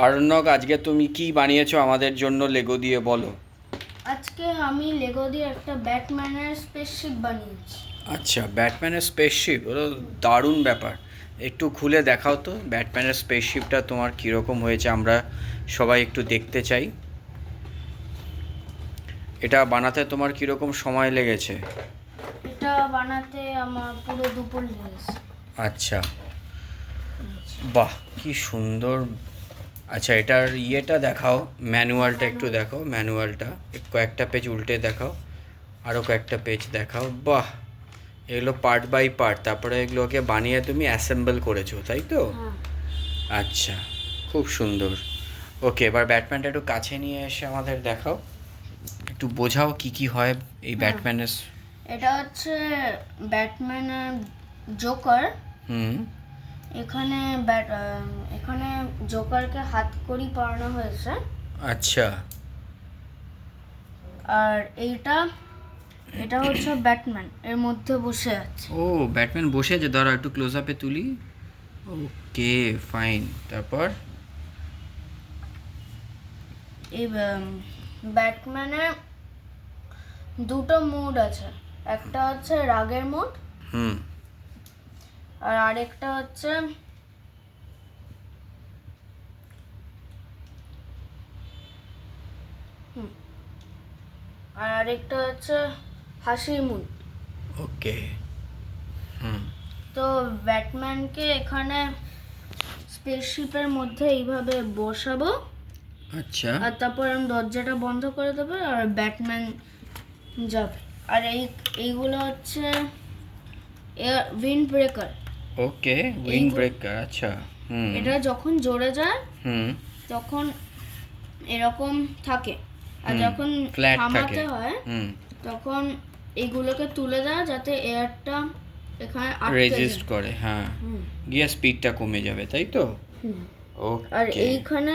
আরণ্যক, আজকে তুমি কি বানিয়েছো আমাদের জন্য লেগো দিয়ে বলো। আজকে আমি লেগো দিয়ে একটা ব্যাটম্যানের স্পেসশিপ বানিয়েছি। আচ্ছা, ব্যাটম্যানের স্পেসশিপ, ওটা দারুণ ব্যাপার। একটু খুলে দেখাও তো ব্যাটম্যানের স্পেসশিপটা তোমার কীরকম হয়েছে, আমরা সবাই একটু দেখতে চাই। এটা বানাতে তোমার কীরকম সময় লেগেছে? এটা বানাতে আমার পুরো দুপুর লেগেছে। আচ্ছা, বাহ কি সুন্দর। আচ্ছা, এটার ইয়েটা দেখাও, ম্যানুয়ালটা একটু দেখাও, ম্যানুয়ালটা কয়েকটা পেজ উল্টে দেখাও, আরও কয়েকটা পেজ দেখাও। বাহ, এগুলো পার্ট বাই পার্ট, তারপরে এগুলোকে বানিয়ে তুমি অ্যাসেম্বল করেছো, তাই তো? হ্যাঁ। আচ্ছা, খুব সুন্দর। ওকে, এবার ব্যাটম্যানটা একটু কাছে নিয়ে এসে আমাদের দেখাও, একটু বোঝাও কি কি হয় এই ব্যাটম্যানের। এটা হচ্ছে ব্যাটম্যানের জোকার। হুম। এখানে এখানে জোকারকে হাতকড়ি পরানো হয়েছে। আচ্ছা। আর এটা এটা হচ্ছে ব্যাটম্যান এর মধ্যে বসে আছে। ও, ব্যাটম্যান বসে আছে, ধরো একটু ক্লোজ আপে তুলি। ওকে, ফাইন। তারপর এই ব্যাটম্যানের দুটো মুড আছে, একটা হচ্ছে রাগের মুড হুম আর আরেকটা হচ্ছে হাসির মুড। ওকে। হুম। তো ব্যাটম্যানকে এখানে স্পেসশিপের মধ্যে এইভাবে বসাবো, আচ্ছা। আর তারপর আমি দরজাটা বন্ধ করে দেবো আর ব্যাটম্যান যাবে। আর এইগুলো হচ্ছে উইন্ড ব্রেকার। ওকে, উইন্ড ব্রেকার। আচ্ছা। হুম। এটা যখন জোরে যায় হুম। তখন এরকম থাকে, আর হুম, যখন flat থামাতে থাকে। হয় হুম। তখন এইগুলোকে তুলে দেয় যাতে এয়ারটা এখানে আটকে রেজিস্ট যায়। করে, হ্যাঁ। হুম। গিয়ে স্পিডটা কমে যাবে, তাই তো? হুম। আর ওকে। এইখানে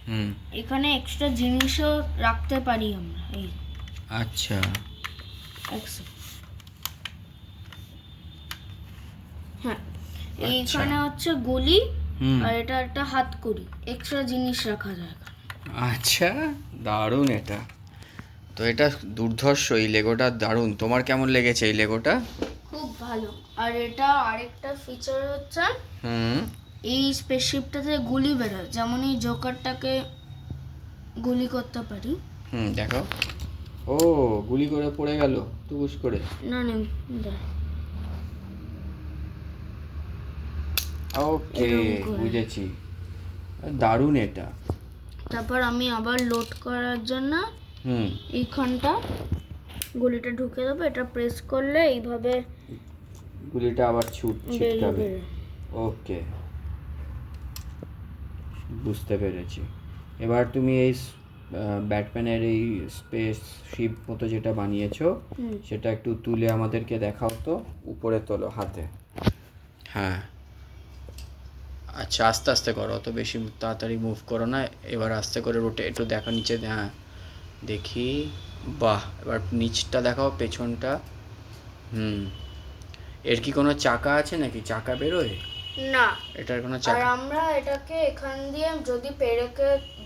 হুম। এখানে এক্সট্রা জিনিসও রাখতে পারি আমরা। এই আচ্ছা। হ্যাঁ, আচ্ছা। এইখানে হচ্ছে গুলি হুম। আর এটা একটা হাতকড়ি, এক্সট্রা জিনিস রাখা যায় এখানে। আচ্ছা, দারুণ এটা। তো এটা দুর্ধর্ষ, এই লেগোটা দারুণ। তোমার কেমন লেগেছে এই লেগোটা? খুব ভালো। আর এটা আরেকটা ফিচার হচ্ছে হুম। এই স্পেসশিপটাতে গুলি বেরোয়, যেমন এই জোকারটাকে গুলি করতে পারি। হুম, দেখো। ও, গুলি করে পড়ে গেল টুকুস করে। না না, দাঁড়া। ওকে, এরকম করে। বুঝেছি। দারুণ এটা। তারপর আমি আবার লোড করার জন্য হুম। এইখানটা গুলিটা ঢুকে দেবো, এটা প্রেস করলে এইভাবে গুলিটা আবার ছিটকাবে। বেরোবে। ওকে, বুঝতে পেরেছি। এবার তুমি এই ব্যাটম্যানের এই স্পেস শিপ মতো যেটা বানিয়েছো, সেটা একটু তুলে আমাদেরকে দেখাও তো। উপরে তোলো হাতে। হ্যাঁ। আচ্ছা, আস্তে আস্তে করো, অত বেশি তাড়াতাড়ি মুভ করো না। এবার আস্তে করে রোটে একটু দেখো নিচে, হ্যাঁ দেখি। বাহ, এবার নিচটা দেখাও, পেছনটা। হুম। এর কি কোনো চাকা আছে নাকি? চাকা বেরোয়? না, এটার কোনো আর চাকা? আমরা এটাকে এখান দিয়ে যদি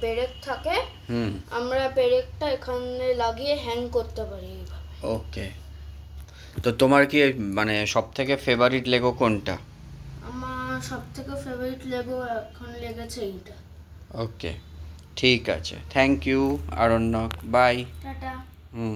পেরেক থাকে, হুম। আমরা পেরেকটা এখানে লাগিয়ে হ্যাং করতে পারি এইভাবে। ওকে। তো তোমার কি মানে সব থেকে ফেভারিট লেগো কোনটা? আমার সব থেকে ফেভারিট লেগো এখন লেগেছে এইটা। ওকে, ঠিক আছে, thank you Aranyak, bye. Tata. Hmm.